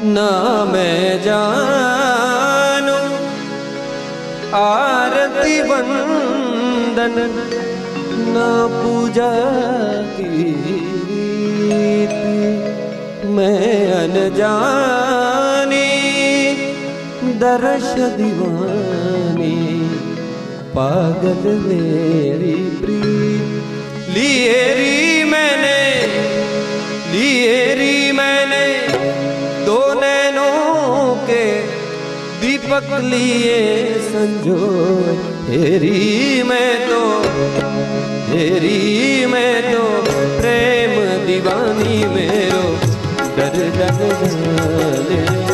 ना मैं जानू आरती वंदन ना पूजा की मैं अनजानी दर्श दीवानी पागल मेरी प्रीत लिए री मैंने दो नैनों के दीपक लिए संजो हेरी मैं तो प्रेम दीवानी मेरो दर्द जाने